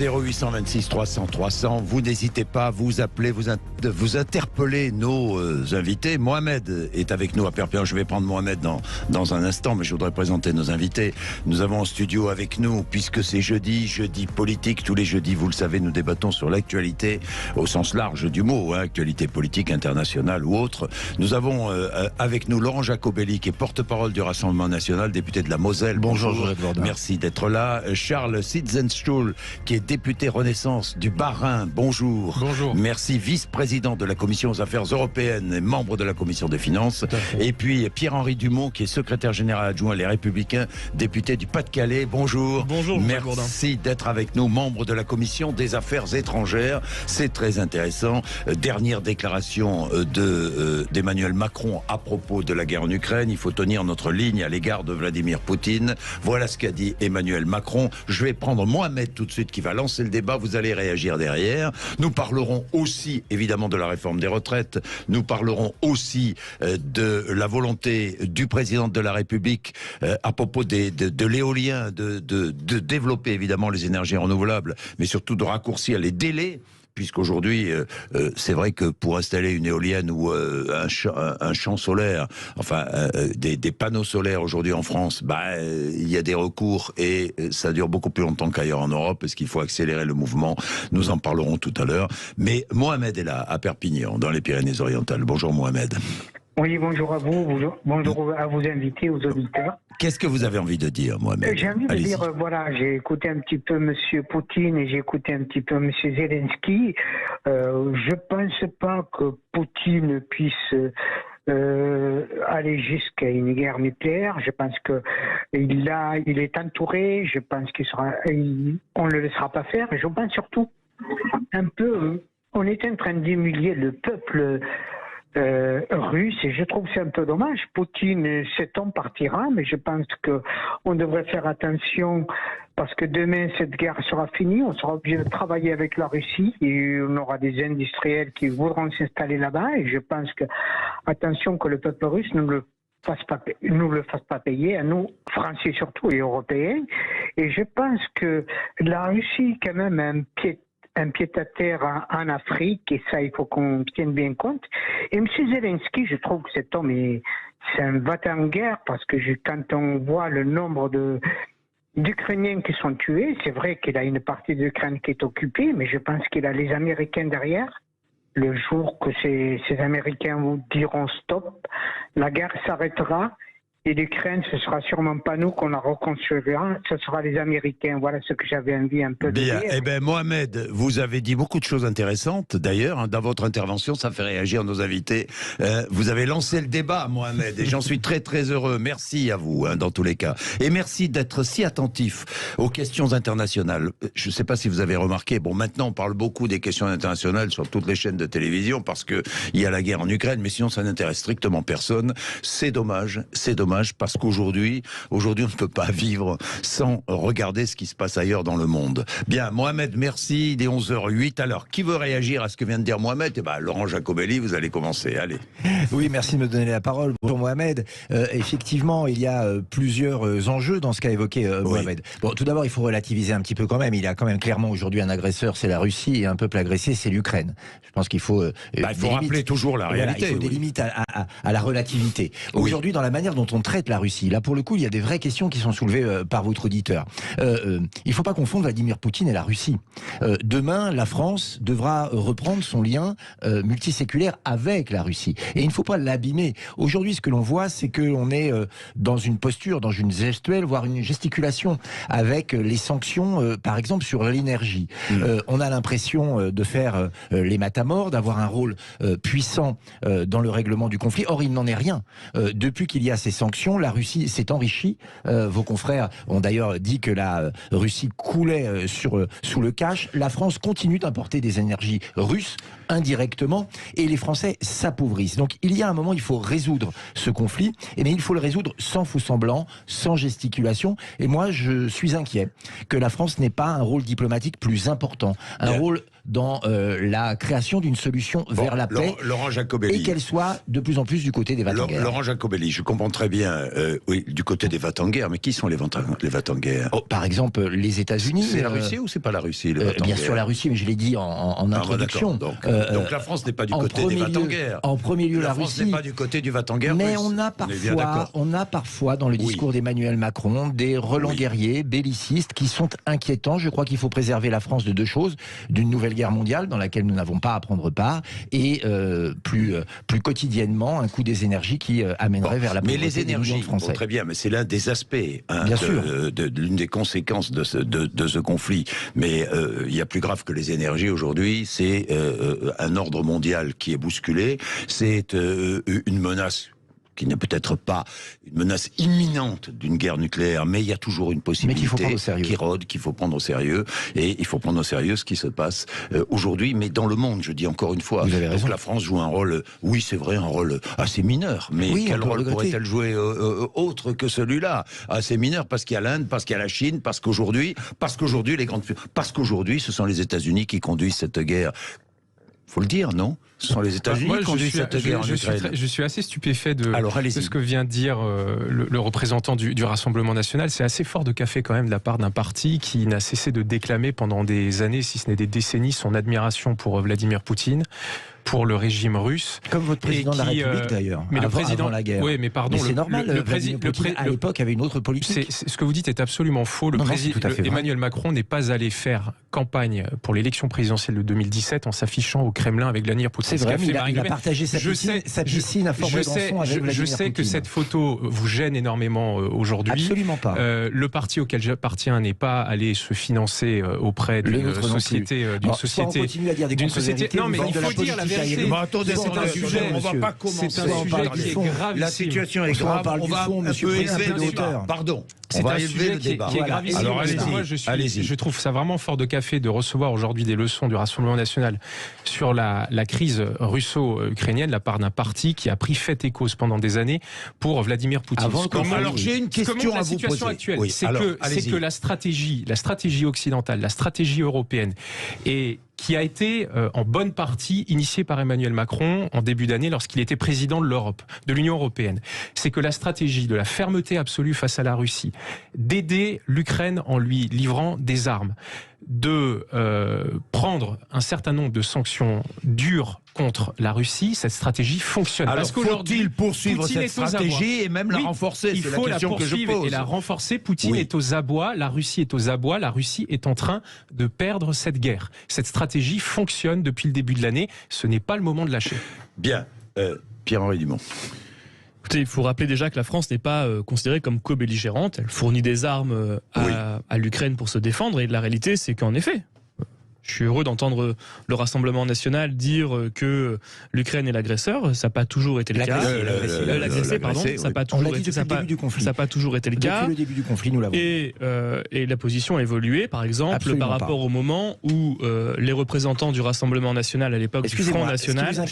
0826 300 300, vous n'hésitez pas à vous appeler, vous interpeller nos invités. Mohamed est avec nous à Perpignan. Je vais prendre Mohamed dans un instant, mais je voudrais présenter nos invités. Nous avons en studio avec nous, puisque c'est jeudi politique. Tous les jeudis, vous le savez, nous débattons sur l'actualité au sens large du mot, actualité politique internationale ou autre. Nous avons avec nous Laurent Jacobelli, qui est porte-parole du Rassemblement national, député de la Moselle. Bonjour. Merci d'être là. Charles Sitzenstuhl, qui est député Renaissance du Bas-Rhin. Bonjour. Bonjour. Merci, vice-président de la Commission aux affaires européennes et membre de la Commission des finances. Et puis Pierre-Henri Dumont, qui est secrétaire général adjoint Les Républicains, député du Pas-de-Calais. Bonjour. Bonjour. Merci d'être avec nous, membre de la Commission des affaires étrangères. C'est très intéressant. Dernière déclaration d'Emmanuel Macron à propos de la guerre en Ukraine. Il faut tenir notre ligne à l'égard de Vladimir Poutine. Voilà ce qu'a dit Emmanuel Macron. Je vais prendre Mohamed tout de suite, qui va lancer le débat. Vous allez réagir derrière. Nous parlerons aussi, évidemment, de la réforme des retraites. Nous parlerons aussi de la volonté du président de la République à propos de l'éolien, de développer, évidemment, les énergies renouvelables, mais surtout de raccourcir les délais. Puisqu'aujourd'hui, c'est vrai que pour installer une éolienne ou un champ solaire, enfin des panneaux solaires aujourd'hui en France, il y a des recours et ça dure beaucoup plus longtemps qu'ailleurs en Europe, parce qu'il faut accélérer le mouvement. Nous en parlerons tout à l'heure. Mais Mohamed est là, à Perpignan, dans les Pyrénées-Orientales. Bonjour Mohamed. Oui, bonjour à vous, bonjour à vos invités, aux auditeurs. Qu'est-ce que vous avez envie de dire, Mohamed? J'ai envie de dire, voilà, j'ai écouté un petit peu M. Poutine et j'ai écouté un petit peu M. Zelensky. Je pense pas que Poutine puisse aller jusqu'à une guerre nucléaire. Je pense que il est entouré. Je pense on ne le laissera pas faire. Et je pense surtout un peu, on est en train d'humilier le peuple russe, et je trouve que c'est un peu dommage. Poutine, cet homme partira, mais je pense que on devrait faire attention, parce que demain cette guerre sera finie, on sera obligé de travailler avec la Russie et on aura des industriels qui voudront s'installer là-bas, et je pense que attention que le peuple russe ne le fasse pas payer, à nous, Français surtout et Européens. Et je pense que la Russie quand même a un pied-à-terre en Afrique, et ça, il faut qu'on tienne bien compte. Et M. Zelensky, je trouve que cet homme c'est un va-t-en-guerre, parce que quand on voit le nombre d'Ukrainiens qui sont tués, c'est vrai qu'il a une partie de l'Ukraine qui est occupée, mais je pense qu'il a les Américains derrière. Le jour que ces Américains vous diront stop, la guerre s'arrêtera. Et l'Ukraine, ce sera sûrement pas nous qu'on la reconstruira, ce sera les Américains. Voilà ce que j'avais envie un peu de dire. Eh bien, Mohamed, vous avez dit beaucoup de choses intéressantes. D'ailleurs, dans votre intervention, ça fait réagir nos invités. Vous avez lancé le débat, Mohamed, et j'en suis très très heureux. Merci à vous, dans tous les cas. Et merci d'être si attentif aux questions internationales. Je ne sais pas si vous avez remarqué, bon, maintenant on parle beaucoup des questions internationales sur toutes les chaînes de télévision, parce qu'il y a la guerre en Ukraine, mais sinon ça n'intéresse strictement personne. C'est dommage, parce qu'aujourd'hui, on ne peut pas vivre sans regarder ce qui se passe ailleurs dans le monde. Bien, Mohamed, merci. Il est 11h08. Alors, qui veut réagir à ce que vient de dire Mohamed? Laurent Jacobelli, vous allez commencer. Allez. Oui, merci de me donner la parole. Bonjour Mohamed. Effectivement, il y a plusieurs enjeux dans ce qu'a évoqué Mohamed. Bon, tout d'abord, il faut relativiser un petit peu quand même. Il y a quand même clairement aujourd'hui un agresseur, c'est la Russie, et un peuple agressé, c'est l'Ukraine. Je pense qu'il faut... il faut rappeler toujours la réalité. Il faut des limites à la relativité. Aujourd'hui, dans la manière dont on traite la Russie, là pour le coup il y a des vraies questions qui sont soulevées par votre auditeur. Il ne faut pas confondre Vladimir Poutine et la Russie. Demain la France devra reprendre son lien multiséculaire avec la Russie, et il ne faut pas l'abîmer. Aujourd'hui ce que l'on voit, c'est qu'on est dans une posture, dans une gestuelle, voire une gesticulation avec les sanctions par exemple sur l'énergie. On a l'impression de faire les matamores, d'avoir un rôle puissant dans le règlement du conflit. Or il n'en est rien. Depuis qu'il y a ces sanctions, la Russie s'est enrichie. Vos confrères ont d'ailleurs dit que la Russie coulait sous le cash. La France continue d'importer des énergies russes indirectement, et les Français s'appauvrissent. Donc il y a un moment, il faut résoudre ce conflit, mais il faut le résoudre sans faux-semblant, sans gesticulation. Et moi, je suis inquiet que la France n'ait pas un rôle diplomatique plus important, un rôle dans la création d'une solution vers la paix, Laurent Jacobelli, et qu'elle soit de plus en plus du côté des va-t-en-guerre. Laurent Jacobelli, je comprends très bien. bien, oui, du côté des vats en guerre. Mais qui sont les vats en guerre? Par exemple, les États-Unis. C'est la Russie ou c'est pas la Russie, les vats en Bien guerre? sûr la Russie, mais je l'ai dit en introduction. Donc la France n'est pas du côté des vats en guerre. En premier lieu, la France Russie n'est pas du côté du vats en guerre. Mais russe. on a parfois dans le discours d'Emmanuel Macron des relents guerriers, bellicistes, qui sont inquiétants. Je crois qu'il faut préserver la France de deux choses: d'une nouvelle guerre mondiale dans laquelle nous n'avons pas à prendre part, et plus quotidiennement un coût des énergies qui amènerait vers la pauvreté. Mais les énergies, très bien, mais c'est l'un des aspects, l'une des conséquences de ce conflit. Mais il y a plus grave que les énergies aujourd'hui, c'est un ordre mondial qui est bousculé, c'est une menace qui n'est peut-être pas une menace imminente d'une guerre nucléaire, mais il y a toujours une possibilité qui rôde, qu'il faut prendre au sérieux, et il faut prendre au sérieux ce qui se passe aujourd'hui, mais dans le monde, je dis encore une fois. Donc la France joue un rôle, oui c'est vrai, un rôle assez mineur, mais quel rôle pourrait-elle jouer autre que celui-là? Assez mineur, parce qu'il y a l'Inde, parce qu'il y a la Chine, parce qu'aujourd'hui ce sont les États-Unis qui conduisent cette guerre. Faut le dire, non? Ce sont les États-Unis qui conduisent cette guerre en Ukraine. Je suis assez stupéfait de ce que vient de dire le représentant du Rassemblement national. C'est assez fort de café quand même de la part d'un parti qui n'a cessé de déclamer pendant des années, si ce n'est des décennies, son admiration pour Vladimir Poutine, pour le régime russe. Comme votre président de la République d'ailleurs, avant la guerre. Oui, mais pardon. C'est normal, Vladimir Poutine, à l'époque, avait une autre politique. Ce que vous dites est absolument faux. Emmanuel Macron n'est pas allé faire campagne pour l'élection présidentielle de 2017 en s'affichant au Kremlin avec Vladimir Poutine. C'est vrai, il a partagé sa piscine à Fort-Brégançon avec Vladimir Poutine. Je sais que cette photo vous gêne énormément aujourd'hui. Absolument pas. Le parti auquel j'appartiens n'est pas allé se financer auprès d'une société. On continue à dire des contre-vérités. Non, mais il faut dire la vérité. Attendez, c'est un sujet. On va pas commencer. C'est un sujet qui est grave. La situation est grave. On va un peu élever le débat. Pardon. C'est un sujet qui est gravissime. Alors allez-y. Je trouve ça vraiment fort de café de recevoir aujourd'hui des leçons du Rassemblement national sur la crise russo-ukrainienne de la part d'un parti qui a pris fait et cause pendant des années pour Vladimir Poutine. Alors j'ai une question à vous poser. La situation actuelle, c'est que la stratégie occidentale, la stratégie européenne qui a été en bonne partie initiée par Emmanuel Macron en début d'année lorsqu'il était président de l'Europe, de l'Union européenne. C'est que la stratégie de la fermeté absolue face à la Russie, d'aider l'Ukraine en lui livrant des armes, de prendre un certain nombre de sanctions dures contre la Russie, cette stratégie fonctionne. Alors faut-il poursuivre cette stratégie et même la renforcer? Il faut la poursuivre et la renforcer. Poutine est aux abois, la Russie est aux abois, la Russie est en train de perdre cette guerre. Cette stratégie fonctionne depuis le début de l'année, ce n'est pas le moment de lâcher. Bien, Pierre-Henri Dumont. Écoutez, il faut rappeler déjà que la France n'est pas considérée comme co-belligérante. Elle fournit des armes à l'Ukraine pour se défendre, et la réalité, c'est qu'en effet, je suis heureux d'entendre le Rassemblement national dire que l'Ukraine est l'agresseur. Ça n'a pas toujours été le cas. L'agressé, pardon. Ça n'a pas toujours été le cas. Depuis le début du conflit, nous l'avons. Et la position a évolué, par exemple, par rapport au moment où les représentants du Rassemblement national à l'époque du Front National. Je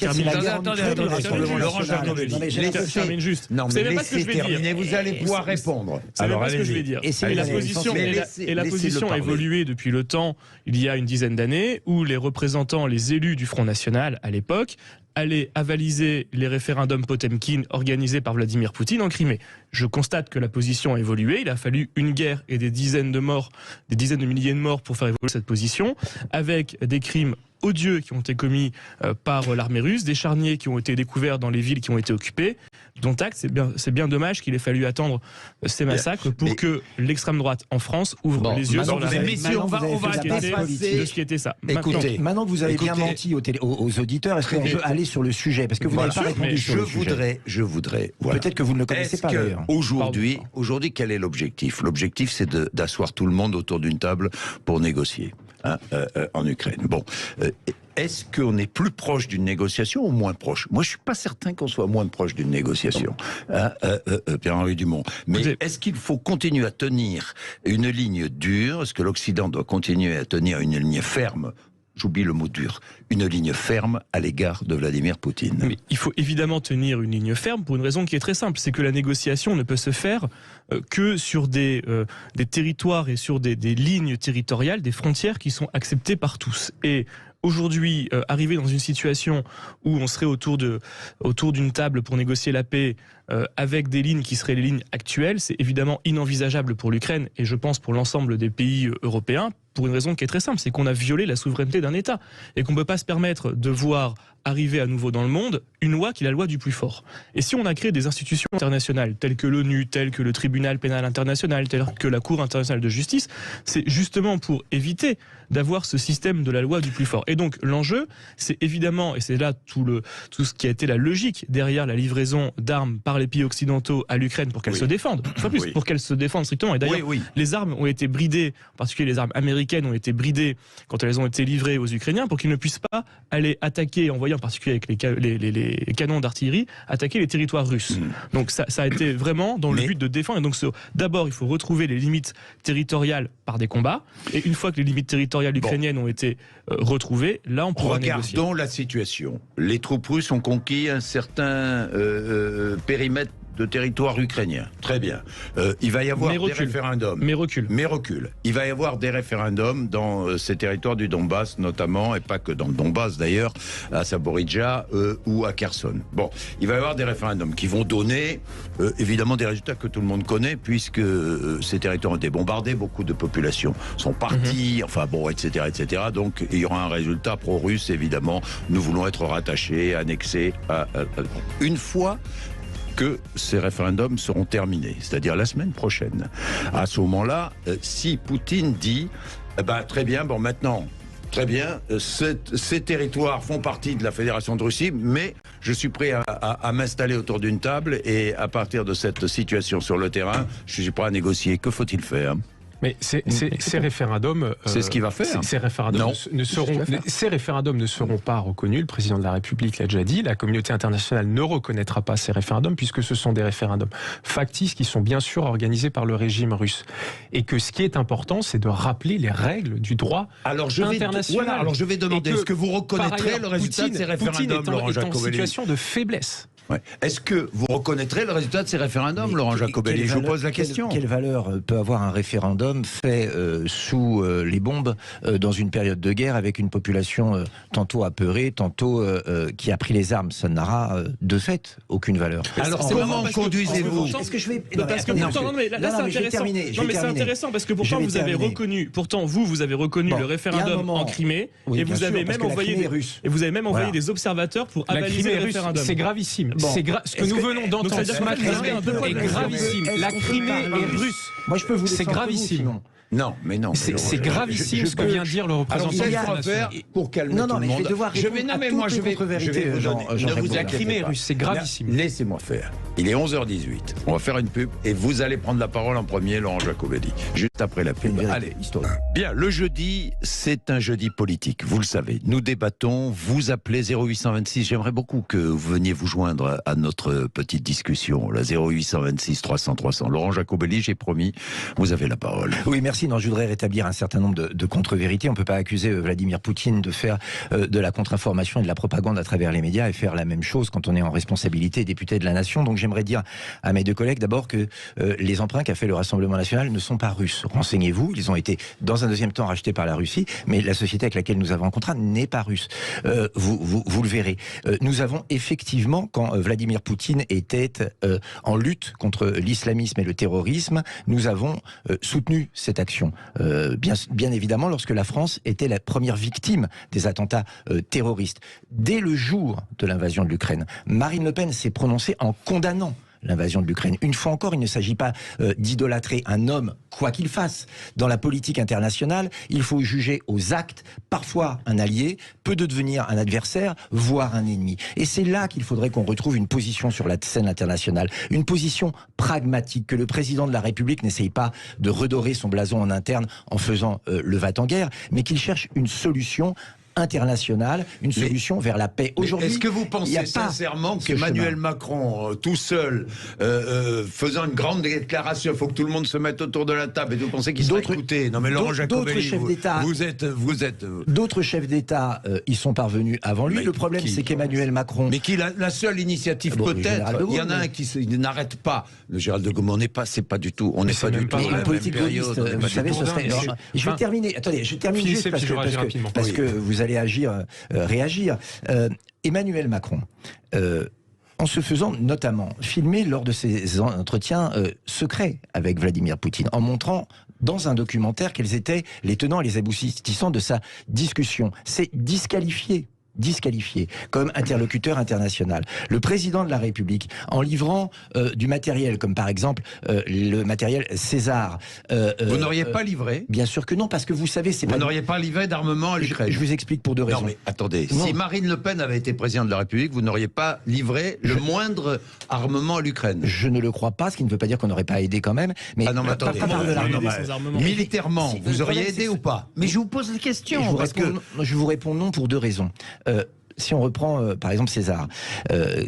termine juste. Non, vous savez pas ce que je vais dire. Vous allez pouvoir répondre. Vous savez pas ce que je vais dire. Et la position a évolué depuis le temps, il y a une dizaine d'années, où les représentants, les élus du Front National, à l'époque, allaient avaliser les référendums Potemkin organisés par Vladimir Poutine en Crimée. Je constate que la position a évolué. Il a fallu une guerre et des dizaines de milliers de morts pour faire évoluer cette position, avec des crimes odieux qui ont été commis par l'armée russe, des charniers qui ont été découverts dans les villes qui ont été occupées. Dont acte, c'est bien dommage qu'il ait fallu attendre ces massacres pour que l'extrême droite en France ouvre les yeux sur la réalité de ce qui était ça. Écoutez, maintenant que vous avez bien menti aux auditeurs, est-ce qu'on peut aller sur le sujet? Parce que vous n'avez pas répondu sur le sujet. Je voudrais. Peut-être que vous ne le connaissez pas d'ailleurs. Aujourd'hui, quel est l'objectif? L'objectif, c'est d'asseoir tout le monde autour d'une table pour négocier en Ukraine. Bon. Est-ce qu'on est plus proche d'une négociation ou moins proche? Moi, je suis pas certain qu'on soit moins proche d'une négociation, Pierre-Henri Dumont. Mais est-ce qu'il faut continuer à tenir une ligne dure? Est-ce que l'Occident doit continuer à tenir une ligne ferme? J'oublie le mot dur. Une ligne ferme à l'égard de Vladimir Poutine. Mais il faut évidemment tenir une ligne ferme pour une raison qui est très simple. C'est que la négociation ne peut se faire que sur des territoires et sur des lignes territoriales, des frontières qui sont acceptées par tous. Et aujourd'hui arriver dans une situation où on serait autour d'une table pour négocier la paix avec des lignes qui seraient les lignes actuelles, c'est évidemment inenvisageable pour l'Ukraine et je pense pour l'ensemble des pays européens, pour une raison qui est très simple, c'est qu'on a violé la souveraineté d'un État et qu'on ne peut pas se permettre de voir arriver à nouveau dans le monde une loi qui est la loi du plus fort. Et si on a créé des institutions internationales telles que l'ONU, telles que le tribunal pénal international, telles que la Cour internationale de justice, c'est justement pour éviter d'avoir ce système de la loi du plus fort. Et donc l'enjeu, c'est évidemment, et c'est là tout ce qui a été la logique derrière la livraison d'armes par les pays occidentaux à l'Ukraine pour qu'elle se défende. Pas plus, pour qu'elle se défende strictement. Et d'ailleurs, les armes ont été bridées, en particulier les armes américaines ont été bridées quand elles ont été livrées aux Ukrainiens pour qu'ils ne puissent pas aller attaquer, envoyer en particulier avec les canons d'artillerie, attaquer les territoires russes. Donc ça a été vraiment dans le but de défendre. Et donc d'abord, il faut retrouver les limites territoriales par des combats. Et une fois que les limites territoriales ukrainiennes ont été retrouvées, là on pourra négocier. Regardons la situation. Les troupes russes ont conquis un certain périmètre de territoire ukrainien. Très bien. Il va y avoir des référendums. Mais recul. Il va y avoir des référendums dans ces territoires du Donbass notamment, et pas que dans le Donbass d'ailleurs, à Zaporizhzhia ou à Kherson. Bon, il va y avoir des référendums qui vont donner évidemment des résultats que tout le monde connaît, puisque ces territoires ont été bombardés, beaucoup de populations sont parties, etc. Donc il y aura un résultat pro-russe, évidemment. Nous voulons être rattachés, annexés à... Une fois que ces référendums seront terminés, c'est-à-dire la semaine prochaine. À ce moment-là, si Poutine dit très bien, ces territoires font partie de la Fédération de Russie, mais je suis prêt à m'installer autour d'une table et à partir de cette situation sur le terrain, je suis prêt à négocier. Que faut-il faire ? Mais ces référendums... c'est ce qu'il va faire. Ces référendums ne seront pas reconnus. Le président de la République l'a déjà dit. La communauté internationale ne reconnaîtra pas ces référendums puisque ce sont des référendums factices qui sont bien sûr organisés par le régime russe. Et que ce qui est important, c'est de rappeler les règles du droit international. Alors je vais demander, est-ce que vous reconnaîtrez le résultat de ces référendums, Laurent Jacobelli ? Poutine est en situation de faiblesse. Ouais. Est-ce que vous reconnaîtrez le résultat de ces référendums, Laurent Jacobelli ? Je vous pose la question. Quelle valeur peut avoir un référendum fait sous les bombes dans une période de guerre avec une population tantôt apeurée, tantôt qui a pris les armes ? Ça n'aura de fait aucune valeur. Alors comment conduisez-vous ? Parce que je vais... c'est intéressant parce que pourtant vous avez reconnu le référendum en Crimée et vous avez même envoyé des observateurs pour avaliser le référendum. C'est gravissime. Ce que nous venons d'entendre ce matin est gravissime. La Crimée est russe. Moi, je peux vous c'est gravissime. Non. C'est gravissime ce que vient de dire le représentant international. Pour calmer tout le monde. La Crimée est russe, c'est gravissime. Laissez-moi faire. Il est 11h18. On va faire une pub et vous allez prendre la parole en premier, Laurent Jacobelli. Juste après la pub. Allez, bien, le jeudi, c'est un jeudi politique. Vous le savez. Nous débattons. Vous appelez 0826. J'aimerais beaucoup que vous veniez vous joindre à notre petite discussion. La 0826 300 300. Laurent Jacobelli, j'ai promis, vous avez la parole. Oui, merci. Non, je voudrais rétablir un certain nombre de contre-vérités. On ne peut pas accuser Vladimir Poutine de faire de la contre-information et de la propagande à travers les médias et faire la même chose quand on est en responsabilité député de la nation. Donc j'aimerais dire à mes deux collègues d'abord que les emprunts qu'a fait le Rassemblement national ne sont pas russes. Renseignez-vous, ils ont été dans un deuxième temps rachetés par la Russie, mais la société avec laquelle nous avons un contrat n'est pas russe. Vous le verrez. Nous avons effectivement, quand Vladimir Poutine était en lutte contre l'islamisme et le terrorisme, nous avons soutenu cette action. Bien évidemment, lorsque la France était la première victime des attentats terroristes. Dès le jour de l'invasion de l'Ukraine, Marine Le Pen s'est prononcée en condamnant l'invasion de l'Ukraine. Une fois encore, il ne s'agit pas d'idolâtrer un homme, quoi qu'il fasse. Dans la politique internationale, il faut juger aux actes. Parfois, un allié peut devenir un adversaire, voire un ennemi. Et c'est là qu'il faudrait qu'on retrouve une position sur la scène internationale, une position pragmatique, que le président de la République n'essaye pas de redorer son blason en interne en faisant le va-t-en-guerre, mais qu'il cherche une solution internationale, une solution vers la paix. Aujourd'hui, est-ce que vous pensez sincèrement qu'Emmanuel Macron, tout seul, faisant une grande déclaration, il faut que tout le monde se mette autour de la table, et vous pensez qu'il sera écouté ? Non mais Laurent Jacobelli, vous êtes... D'autres chefs d'État y sont parvenus avant lui. Le problème, c'est qu'Emmanuel Macron... Mais qui la seule initiative peut-être, il y en a un qui n'arrête pas. Le Gérald de Gaulle, on n'est pas du tout dans la politique gaulliste. Vous savez, ce serait... Je vais terminer. Attendez, je termine juste parce que vous allez allez réagir. Emmanuel Macron, en se faisant notamment filmer lors de ses entretiens secrets avec Vladimir Poutine, en montrant dans un documentaire quels étaient les tenants et les aboutissants de sa discussion, c'est disqualifié comme interlocuteur international. Le président de la République, en livrant du matériel, comme par exemple le matériel César... vous n'auriez pas livré? Bien sûr que non, parce que vous savez... Vous n'auriez pas livré d'armement à l'Ukraine? Je vous explique pour deux raisons. Non mais attendez, si Marine Le Pen avait été présidente de la République, vous n'auriez pas livré le moindre armement à l'Ukraine? Je ne le crois pas, ce qui ne veut pas dire qu'on n'aurait pas aidé quand même. Mais ah non, mais attendez, militairement, vous auriez aidé ou pas? Mais je vous pose la question. Je vous réponds non pour deux raisons. Si on reprend par exemple César,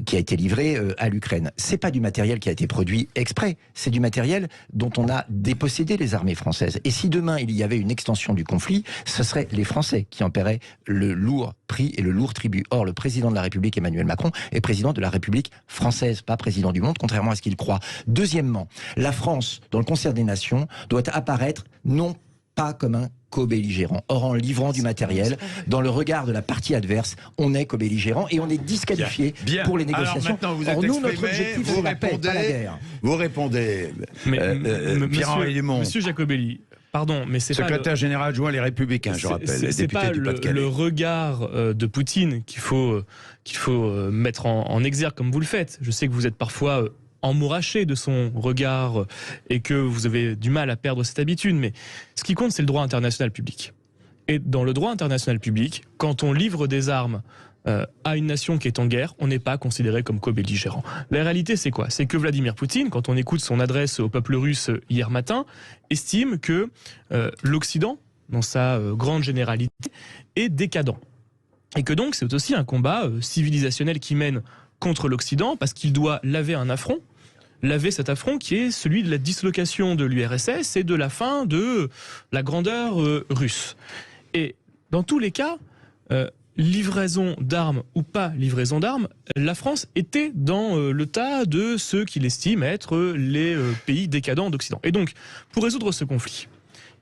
qui a été livré à l'Ukraine, c'est pas du matériel qui a été produit exprès, c'est du matériel dont on a dépossédé les armées françaises. Et si demain il y avait une extension du conflit, ce seraient les Français qui en paieraient le lourd prix et le lourd tribut. Or, le président de la République, Emmanuel Macron, est président de la République française, pas président du monde, contrairement à ce qu'il croit. Deuxièmement, la France, dans le concert des nations, doit apparaître non pas comme un co-belligérant. Or, en livrant du matériel, dans le regard de la partie adverse, on est co-belligérant et on est disqualifié pour les négociations. Alors maintenant, Or, nous, notre objectif, c'est la paix, pas la guerre. Vous répondez, Monsieur Jacobelli, pardon, mais c'est secrétaire général adjoint Les Républicains, je rappelle. C'est pas le regard de Poutine qu'il faut mettre en exergue comme vous le faites. Je sais que vous êtes parfois emmouraché de son regard et que vous avez du mal à perdre cette habitude, mais ce qui compte, c'est le droit international public. Et dans le droit international public, quand on livre des armes à une nation qui est en guerre, on n'est pas considéré comme co-belligérant. La réalité, c'est quoi? C'est que Vladimir Poutine, quand on écoute son adresse au peuple russe hier matin, estime que l'Occident, dans sa grande généralité, est décadent. Et que donc, c'est aussi un combat civilisationnel qui mène contre l'Occident, parce qu'il doit laver cet affront qui est celui de la dislocation de l'URSS et de la fin de la grandeur russe. Et dans tous les cas, livraison d'armes ou pas livraison d'armes, la France était dans le tas de ceux qu'il estime être les pays décadents d'Occident. Et donc, pour résoudre ce conflit,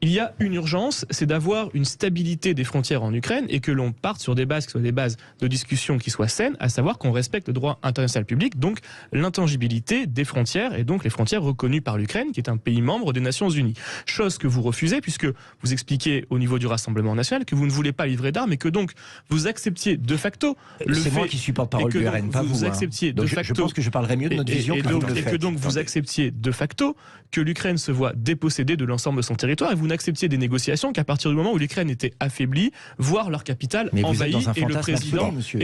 il y a une urgence, c'est d'avoir une stabilité des frontières en Ukraine et que l'on parte sur des bases qui soient des bases de discussion qui soient saines, à savoir qu'on respecte le droit international public, donc l'intangibilité des frontières et donc les frontières reconnues par l'Ukraine, qui est un pays membre des Nations Unies. Chose que vous refusez puisque vous expliquez au niveau du Rassemblement national que vous ne voulez pas livrer d'armes et que donc vous acceptiez de facto le fait... C'est moi qui suis porte-parole du RN, pas vous. Vous acceptiez de facto... Je pense que je parlerai mieux de notre vision que vous le faites. Et que donc vous acceptiez de facto que l'Ukraine se voit dépossédée de l'ensemble de son territoire et vous n'acceptiez des négociations qu'à partir du moment où l'Ukraine était affaiblie, voire leur capitale envahie et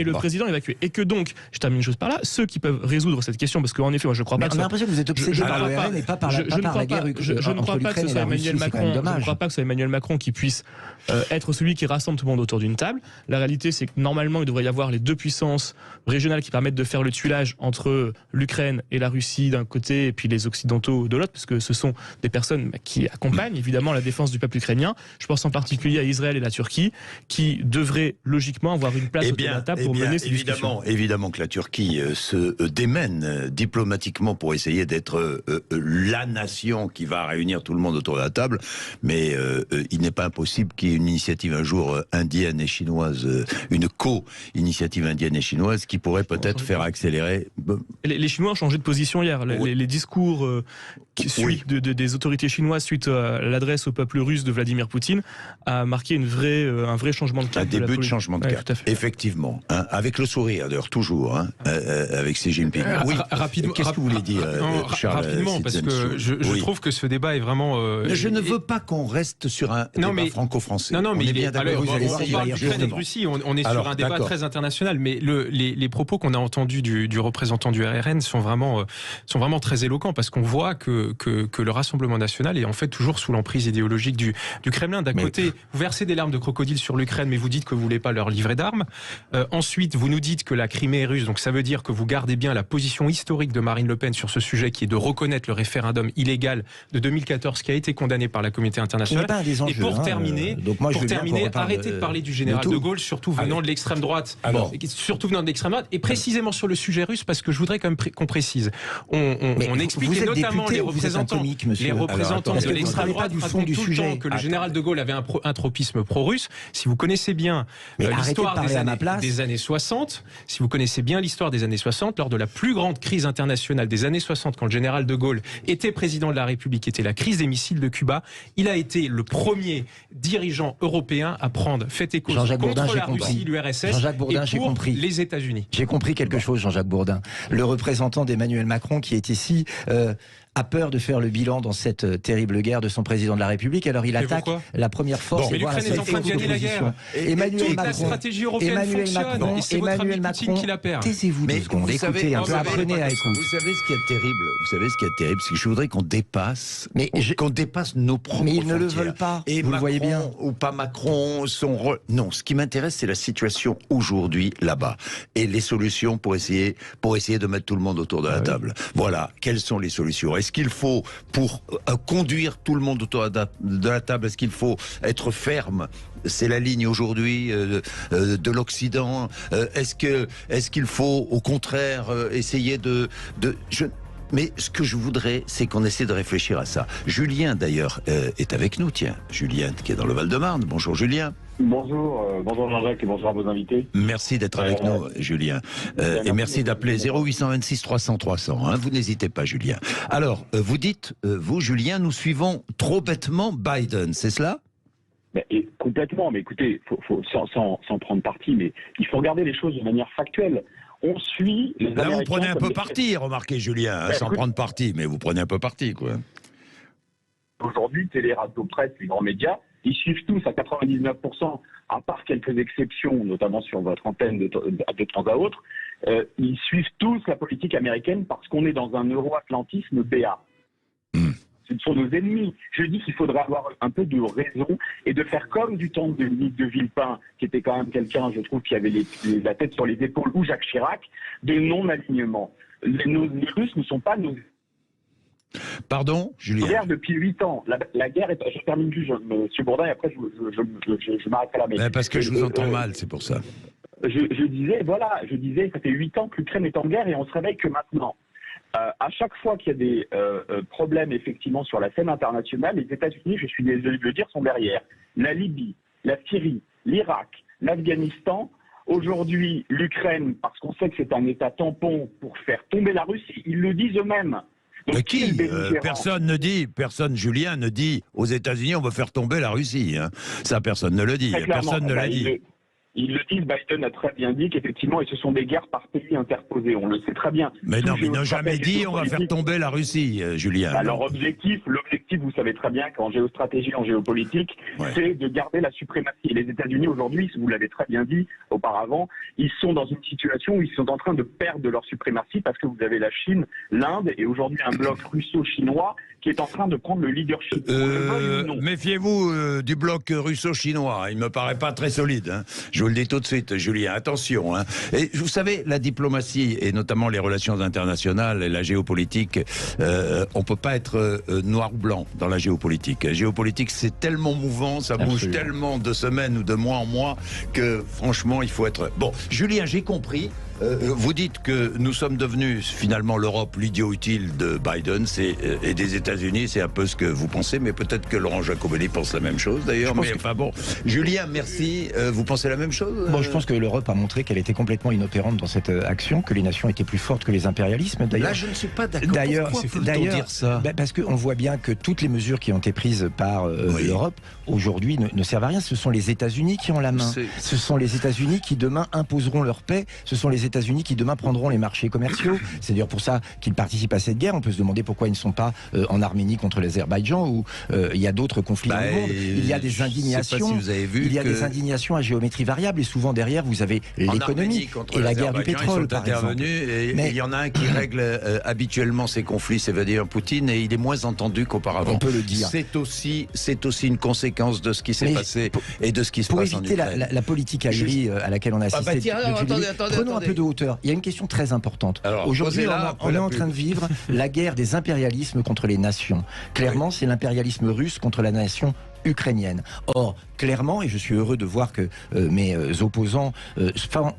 le président évacué. Et que donc, je termine une chose par là, ceux qui peuvent résoudre cette question, parce qu'en effet, moi je crois pas que... On a l'impression que vous êtes obsédé par le RN et pas par la guerre entre l'Ukraine et la Russie, c'est quand même dommage. Je ne crois pas que ce soit Emmanuel Macron qui puisse être celui qui rassemble tout le monde autour d'une table. La réalité, c'est que normalement, il devrait y avoir les deux puissances régionales qui permettent de faire le tuilage entre l'Ukraine et la Russie d'un côté et puis les Occidentaux de l'autre, parce que ce sont des personnes qui accompagnent évidemment la défense du peuple ukrainien. Je pense en particulier à Israël et la Turquie, qui devraient logiquement avoir une place autour de la table pour mener ces discussions. Évidemment que la Turquie se démène diplomatiquement pour essayer d'être la nation qui va réunir tout le monde autour de la table, mais il n'est pas impossible qu'il y ait une initiative un jour indienne et chinoise, une co-initiative indienne et chinoise qui pourrait peut-être faire accélérer... Les Chinois ont changé de position hier. Les discours des autorités chinoises suite à l'adresse au peuple russe de Vladimir Poutine a marqué un vrai changement de cap. Un début de changement de cap, effectivement. Hein, avec le sourire, d'ailleurs, toujours, avec Xi Jinping. Oui, rapidement. Qu'est-ce que vous voulez dire, Charles? Rapidement, parce que je trouve que ce débat est vraiment... je ne veux pas qu'on reste sur un débat franco-français. Non, mais on parle d'Ukraine et de Russie, on est sur un débat très international, mais les propos qu'on a entendus du représentant du RN sont vraiment très éloquents, parce qu'on voit que le Rassemblement national est en fait toujours sous l'emprise idéologique du Kremlin. D'un côté, vous versez des larmes de crocodile sur l'Ukraine, mais vous dites que vous voulez pas leur livrer d'armes. Ensuite, vous nous dites que la Crimée est russe, donc ça veut dire que vous gardez bien la position historique de Marine Le Pen sur ce sujet, qui est de reconnaître le référendum illégal de 2014 qui a été condamné par la communauté internationale. Et pour terminer, arrêtez de parler du général de Gaulle, surtout venant de l'extrême droite, et précisément sur le sujet russe, parce que je voudrais quand même qu'on précise. On explique, et notamment les représentants de l'extrême droite rappelaient tout le temps que le général de Gaulle avait un tropisme pro-russe. Si vous connaissez bien l'histoire des années 60, si vous connaissez bien l'histoire des années 60, lors de la plus grande crise internationale des années 60, quand le général de Gaulle était président de la République, était la crise des missiles de Cuba, il a été le premier dirigeant européen à prendre fait et cause contre la Russie, l'URSS et pour les États-Unis. J'ai compris quelque chose, Jean-Jacques Bourdin. Le représentant d'Emmanuel Macron qui est ici a peur de faire le bilan dans cette terrible guerre de son président de la République. Alors il attaque la première force. Mais l'Ukraine est en train de gagner la guerre. Toute la stratégie européenne fonctionne. Et c'est votre ami Poutine qui la perd. Taisez-vous 2 secondes. Écoutez un peu, apprenez à écouter. Vous savez ce qui est terrible. Vous savez ce qui est terrible, c'est que je voudrais qu'on dépasse, qu'on dépasse nos propres frontières. Mais ils ne le veulent pas. Et vous Macron, le voyez bien. Ou pas Macron, non. Ce qui m'intéresse, c'est la situation aujourd'hui là-bas et les solutions pour essayer de mettre tout le monde autour de la table. Voilà. Quelles sont les solutions? Est-ce qu'il faut, pour conduire tout le monde autour de la table, est-ce qu'il faut être ferme? C'est la ligne aujourd'hui de l'Occident. Est-ce qu'il faut, au contraire, essayer Mais ce que je voudrais, c'est qu'on essaie de réfléchir à ça. Julien, d'ailleurs, est avec nous, tiens. Julien, qui est dans le Val-de-Marne. Bonjour, Julien. Bonjour Jean-Jacques et bonjour à vos invités. Merci d'être avec nous, Julien. Et merci d'appeler 0826 300 300. Vous n'hésitez pas, Julien. Alors, vous dites, vous, Julien, nous suivons trop bêtement Biden, c'est cela? Complètement, mais écoutez, sans prendre parti, mais il faut regarder les choses de manière factuelle. On suit les Américains. Là, vous prenez un peu parti, remarquez, Julien, sans prendre parti, mais vous prenez un peu parti, quoi. Aujourd'hui, télé, radio, presse, les grands médias, ils suivent tous à 99%, à part quelques exceptions, notamment sur votre antenne de temps à autre, ils suivent tous la politique américaine parce qu'on est dans un euro-atlantisme BA. Ce sont nos ennemis. Je dis qu'il faudrait avoir un peu de raison et de faire comme du temps de Villepin, qui était quand même quelqu'un, je trouve, qui avait la tête sur les épaules, ou Jacques Chirac, de non-alignement. Les Russes ne sont pas nos... Pardon, Julien. La guerre depuis 8 ans. La guerre est... Je termine juste, M. Bourdin, et après je m'arrêterai là. Mais parce que je vous entends mal, c'est pour ça. Je disais, ça fait 8 ans que l'Ukraine est en guerre et on se réveille que maintenant. À chaque fois qu'il y a des problèmes effectivement sur la scène internationale, les États-Unis, je suis désolé de le dire, sont derrière. La Libye, la Syrie, l'Irak, l'Afghanistan, aujourd'hui l'Ukraine, parce qu'on sait que c'est un État tampon pour faire tomber la Russie, ils le disent eux-mêmes. Donc, personne, Julien, ne dit aux États-Unis on va faire tomber la Russie. Ça, personne ne le dit. Personne ne l'a dit. Ils le disent, Biden a très bien dit qu'effectivement, ce sont des guerres par pays interposés, on le sait très bien. Mais non, mais ils n'ont jamais dit on va faire tomber la Russie, Julien. Alors l'objectif, vous savez très bien qu'en géostratégie, en géopolitique, c'est de garder la suprématie. Et les États-Unis aujourd'hui, vous l'avez très bien dit auparavant, ils sont dans une situation où ils sont en train de perdre leur suprématie parce que vous avez la Chine, l'Inde et aujourd'hui un bloc russo-chinois qui est en train de prendre le leadership. Méfiez-vous du bloc russo-chinois, il me paraît pas très solide. Je vous le dis tout de suite, Julien, attention. Et vous savez, la diplomatie, et notamment les relations internationales et la géopolitique, on peut pas être noir ou blanc dans la géopolitique. La géopolitique, c'est tellement mouvant, ça bouge tellement de semaine ou de mois en mois, que franchement, il faut être... Bon, Julien, j'ai compris. Vous dites que nous sommes devenus finalement l'Europe, l'idiot utile de Biden et des États-Unis, c'est un peu ce que vous pensez, mais peut-être que Laurent Jacobelli pense la même chose d'ailleurs. Mais enfin bon, Julien, merci. Vous pensez la même chose? Bon, je pense que l'Europe a montré qu'elle était complètement inopérante dans cette action, que les nations étaient plus fortes que les impérialismes. Là, je ne suis pas d'accord. Pourquoi dire ça? Parce qu'on voit bien que toutes les mesures qui ont été prises par l'Europe aujourd'hui ne servent à rien. Ce sont les États-Unis qui ont la main. Ce sont les États-Unis qui demain imposeront leur paix. Ce sont les États-Unis qui demain prendront les marchés commerciaux. C'est d'ailleurs pour ça qu'ils participent à cette guerre. On peut se demander pourquoi ils ne sont pas en Arménie contre l'Azerbaïdjan, où il y a d'autres conflits dans le monde. Il y a des indignations. Des indignations à géométrie variable, et souvent derrière vous avez l'économie et la guerre du pétrole, par exemple. Mais il y en a un qui règle habituellement ces conflits, c'est Vladimir Poutine, et il est moins entendu qu'auparavant. On peut le dire. C'est aussi une conséquence de ce qui s'est passé et de ce qui se passe en Ukraine. Pour éviter la politique aguerrie à laquelle on a assisté prenons un peu de hauteur. Il y a une question très importante. Aujourd'hui, on est en train de vivre la guerre des impérialismes contre les nations. Clairement, c'est l'impérialisme russe contre la nation ukrainienne. Or, clairement, et je suis heureux de voir que mes opposants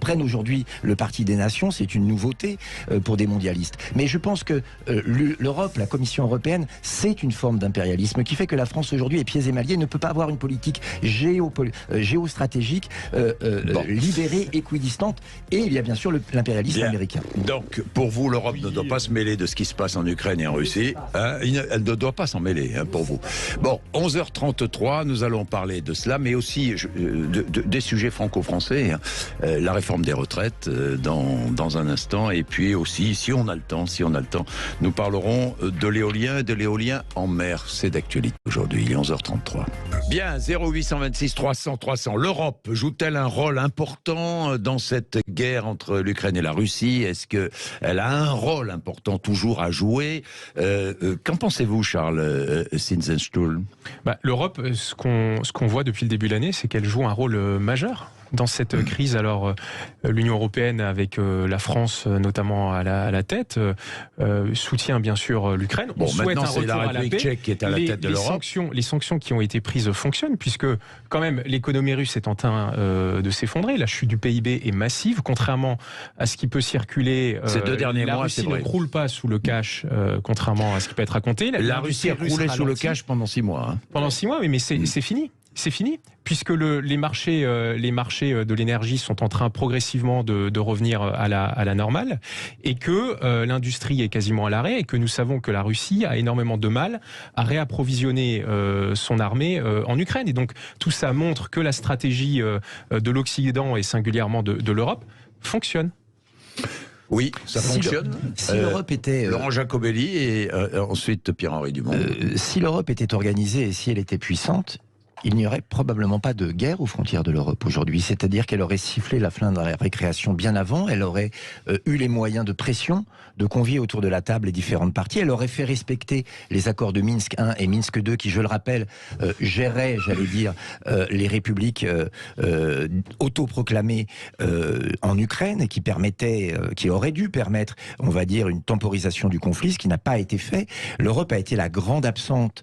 prennent aujourd'hui le Parti des Nations, c'est une nouveauté pour des mondialistes. Mais je pense que l'Europe, la Commission européenne, c'est une forme d'impérialisme qui fait que la France aujourd'hui est pieds et mailliers, ne peut pas avoir une politique géostratégique libérée, équidistante, et il y a bien sûr l'impérialisme américain. Donc, pour vous, l'Europe ne doit pas se mêler de ce qui se passe en Ukraine et en Russie. Hein, elle ne doit pas s'en mêler, hein, pour vous. Bon, 11h33, nous allons parler de cela, mais aussi des sujets franco-français. Hein. La réforme des retraites dans un instant, et puis aussi, si on a le temps, nous parlerons de l'éolien en mer. C'est d'actualité aujourd'hui, il est 11h33. Bien, 0826 300 300. L'Europe joue-t-elle un rôle important dans cette guerre entre l'Ukraine et la Russie? Est-ce qu'elle a un rôle important toujours à jouer? Qu'en pensez-vous, Charles Sinzenstuhl? L'Europe, ce qu'on voit depuis le début de l'année, c'est qu'elle joue un rôle majeur dans cette crise. Alors, l'Union européenne, avec la France notamment à la tête, soutient bien sûr l'Ukraine. Bon, maintenant c'est la République tchèque qui est à la tête de l'Europe. Les sanctions qui ont été prises fonctionnent, puisque quand même l'économie russe est en train de s'effondrer. La chute du PIB est massive, contrairement à ce qui peut circuler. Ces 2 derniers mois, c'est vrai. La Russie ne croule pas sous le cash, contrairement à ce qui peut être raconté. La Russie a croulé sous le cash pendant 6 mois. Hein. Pendant 6 mois, oui, mais c'est fini. C'est fini, puisque les marchés de l'énergie sont en train progressivement de revenir à la normale, et que l'industrie est quasiment à l'arrêt, et que nous savons que la Russie a énormément de mal à réapprovisionner son armée en Ukraine. Et donc tout ça montre que la stratégie de l'Occident, et singulièrement de l'Europe, fonctionne. Oui, ça fonctionne. Si l'Europe était... Laurent Jacobelli et ensuite Pierre-Henri Dumont. Si l'Europe était organisée et si elle était puissante, il n'y aurait probablement pas de guerre aux frontières de l'Europe aujourd'hui. C'est-à-dire qu'elle aurait sifflé la fin de la récréation bien avant, elle aurait eu les moyens de pression, de convier autour de la table les différentes parties, elle aurait fait respecter les accords de Minsk 1 et Minsk 2 qui, je le rappelle, géraient, j'allais dire, les républiques autoproclamées en Ukraine, et qui auraient dû permettre, on va dire, une temporisation du conflit, ce qui n'a pas été fait. L'Europe a été la grande absente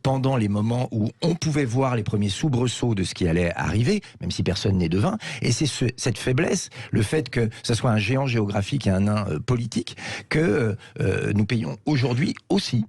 pendant les moments où on pouvait voir les premiers soubresauts de ce qui allait arriver, même si personne n'est devin. Et c'est cette faiblesse, le fait que ce soit un géant géographique et un nain politique, que nous payons aujourd'hui aussi.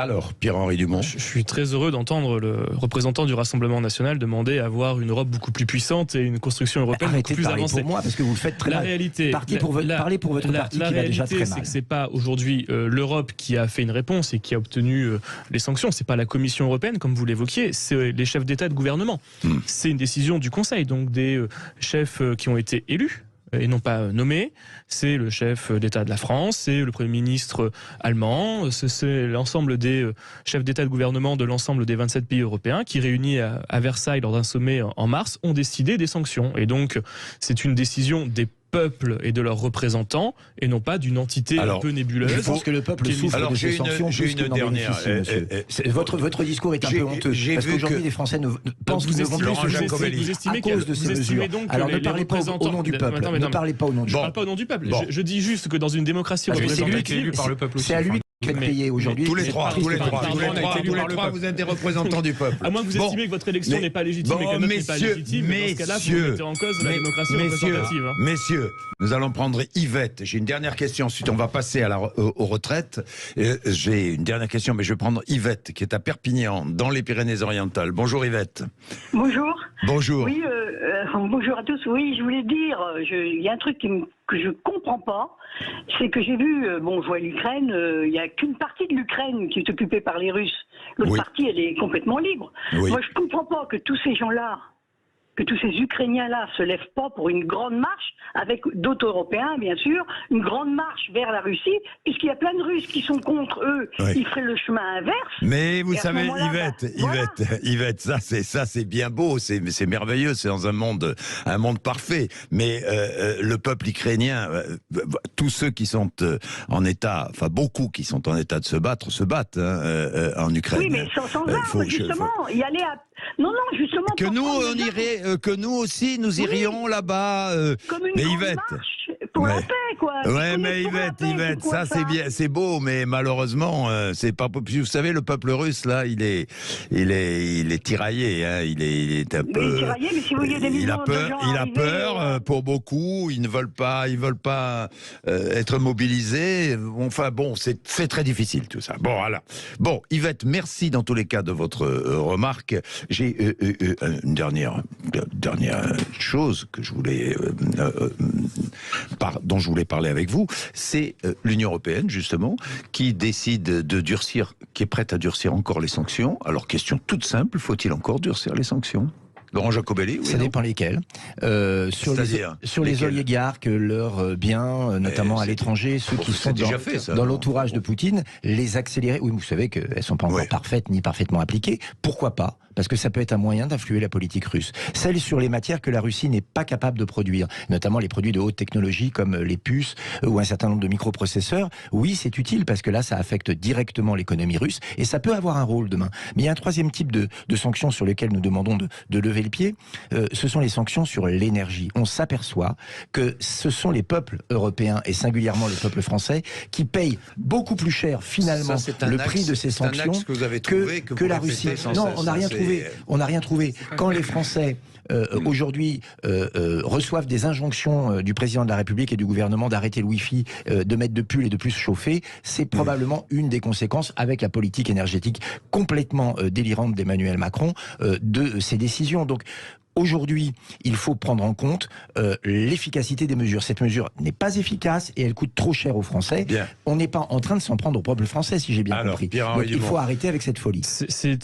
Alors, Pierre-Henri Dumont. Je suis très heureux d'entendre le représentant du Rassemblement national demander à avoir une Europe beaucoup plus puissante et une construction européenne beaucoup plus avancée. Pour moi, parce que vous le faites très mal. Parlez pour votre parti qui va déjà très mal. C'est que c'est pas aujourd'hui l'Europe qui a fait une réponse et qui a obtenu les sanctions. C'est pas la Commission européenne, comme vous l'évoquiez, c'est les chefs d'État et de gouvernement. C'est une décision du Conseil, donc des chefs qui ont été élus et non pas nommé. C'est le chef d'État de la France, c'est le Premier ministre allemand, c'est l'ensemble des chefs d'État et de gouvernement de l'ensemble des 27 pays européens qui, réunis à Versailles lors d'un sommet en mars, ont décidé des sanctions. Et donc, c'est une décision des peuples et de leurs représentants, et non pas d'une entité un peu nébuleuse. Je pense que le peuple souffre de ces sanctions plus que n'en bénéficie, monsieur. Votre discours est un peu honteux, parce qu'aujourd'hui les Français pensent que nous devons plus se à cause de ces mesures. Alors ne parlez pas au nom du peuple. Ne parlez pas au nom du peuple. Je ne parle pas au nom du peuple. Je dis juste que dans une démocratie représentative, c'est à lui qui est payé aujourd'hui. Tous les trois, vous êtes des représentants du peuple. À moins que vous estimiez que votre élection n'est pas légitime et que la nôtre n'est pas légitime, mais dans ce cas-là, vous mettez en cause la démocratie représentative. Messieurs, nous allons prendre Yvette. J'ai une dernière question, ensuite on va passer aux retraites. J'ai une dernière question, mais je vais prendre Yvette, qui est à Perpignan, dans les Pyrénées-Orientales. Bonjour Yvette. Bonjour. Bonjour. Oui, bonjour à tous. Oui, je voulais dire, il y a un truc que je comprends pas, c'est que j'ai vu, je vois l'Ukraine, il n'y a qu'une partie de l'Ukraine qui est occupée par les Russes. L'autre partie, elle est complètement libre. Oui. Moi, je comprends pas que tous ces gens-là, que tous ces Ukrainiens-là se lèvent pas pour une grande marche, avec d'autres Européens, bien sûr, une grande marche vers la Russie, puisqu'il y a plein de Russes qui sont contre eux, ils feraient le chemin inverse. Mais vous savez, Yvette, ça c'est bien beau, c'est merveilleux, c'est dans un monde parfait. Mais le peuple ukrainien, tous ceux qui sont en état, enfin beaucoup qui sont en état de se battent en Ukraine. Oui, mais sans armes, justement, y aller à... Non, justement... Que nous aussi, nous irions là-bas. Comme une grande marche pour la paix, quoi. Ouais, mais Yvette, ça c'est bien, c'est beau, mais malheureusement, c'est pas possible. Vous savez, le peuple russe là, il est tiraillé, hein. Il est un peu. Il est tiraillé, mais si vous voyez des millions de gens Il a peur pour beaucoup. Ils veulent pas être mobilisés. Enfin bon, c'est très difficile tout ça. Bon, voilà. Bon, Yvette, merci dans tous les cas de votre remarque. J'ai une dernière chose que je voulais dont je voulais parler avec vous, c'est l'Union européenne justement qui décide de durcir, qui est prête à durcir encore les sanctions. Alors question toute simple, faut-il encore durcir les sanctions ? Laurent Jacobelli, oui, ça dépend lesquels. Sur les oligarques, leurs biens, notamment à l'étranger, ceux qui sont dans l'entourage de Poutine, les accélérer. Oui, vous savez qu'elles ne sont pas encore parfaites ni parfaitement appliquées. Pourquoi pas ? Parce que ça peut être un moyen d'influer la politique russe. Celles sur les matières que la Russie n'est pas capable de produire, notamment les produits de haute technologie comme les puces ou un certain nombre de microprocesseurs, oui, c'est utile parce que là, ça affecte directement l'économie russe et ça peut avoir un rôle demain. Mais il y a un troisième type de sanctions sur lesquelles nous demandons de lever le pied, ce sont les sanctions sur l'énergie. On s'aperçoit que ce sont les peuples européens et singulièrement le peuple français qui payent beaucoup plus cher finalement le prix de ces sanctions que la Russie. Non, on n'a rien trouvé. On n'a rien trouvé. Quand les Français aujourd'hui reçoivent des injonctions du président de la République et du gouvernement d'arrêter le Wi-Fi, de mettre de pull et de plus chauffer, c'est probablement une des conséquences avec la politique énergétique complètement délirante d'Emmanuel Macron de ces décisions. Donc aujourd'hui, il faut prendre en compte l'efficacité des mesures. Cette mesure n'est pas efficace et elle coûte trop cher aux Français. Bien. On n'est pas en train de s'en prendre au peuple français, si j'ai bien compris. Donc il faut arrêter avec cette folie. C'est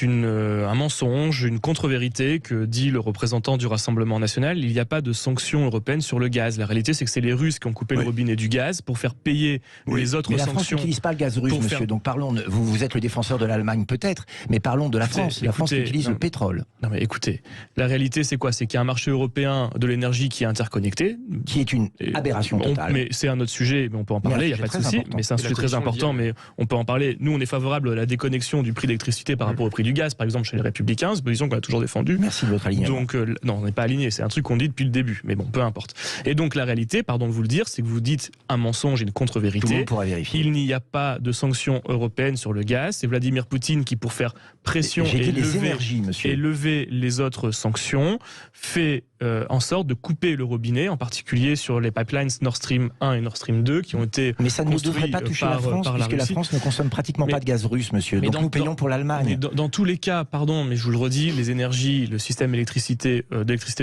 un mensonge, une contre-vérité que dit le représentant du Rassemblement national. Il n'y a pas de sanctions européennes sur le gaz. La réalité, c'est que c'est les Russes qui ont coupé le robinet du gaz pour faire payer les autres sanctions. Mais la France n'utilise pas le gaz russe, monsieur. Donc parlons, vous êtes le défenseur de l'Allemagne peut-être, mais parlons de la France. La France utilise le pétrole. Non mais écoutez, la réalité c'est quoi ? C'est qu'il y a un marché européen de l'énergie qui est interconnecté. Qui est une aberration totale. Mais c'est un autre sujet, mais on peut en parler, il n'y a pas de souci. Mais c'est un sujet très important, mais on peut en parler. Nous, on est favorable à la déconnexion du prix de l'électricité par rapport au prix du gaz, par exemple chez les Républicains, c'est une position qu'on a toujours défendue. Merci de votre alignement. Donc, non, on n'est pas aligné, c'est un truc qu'on dit depuis le début, mais bon, peu importe. Et donc, la réalité, pardon de vous le dire, c'est que vous dites un mensonge et une contre-vérité. Tout le monde pourra vérifier. Il n'y a pas de sanctions européennes sur le gaz. C'est Vladimir Poutine qui, pour faire pression et lever les autres sanctions, fait en sorte de couper le robinet, en particulier sur les pipelines Nord Stream 1 et Nord Stream 2 qui ont été Mais ça ne devrait pas toucher la France, puisque la France ne consomme pratiquement pas de gaz russe, monsieur. Donc nous payons pour l'Allemagne. Dans tous les cas, pardon, mais je vous le redis, les énergies, le système d'électricité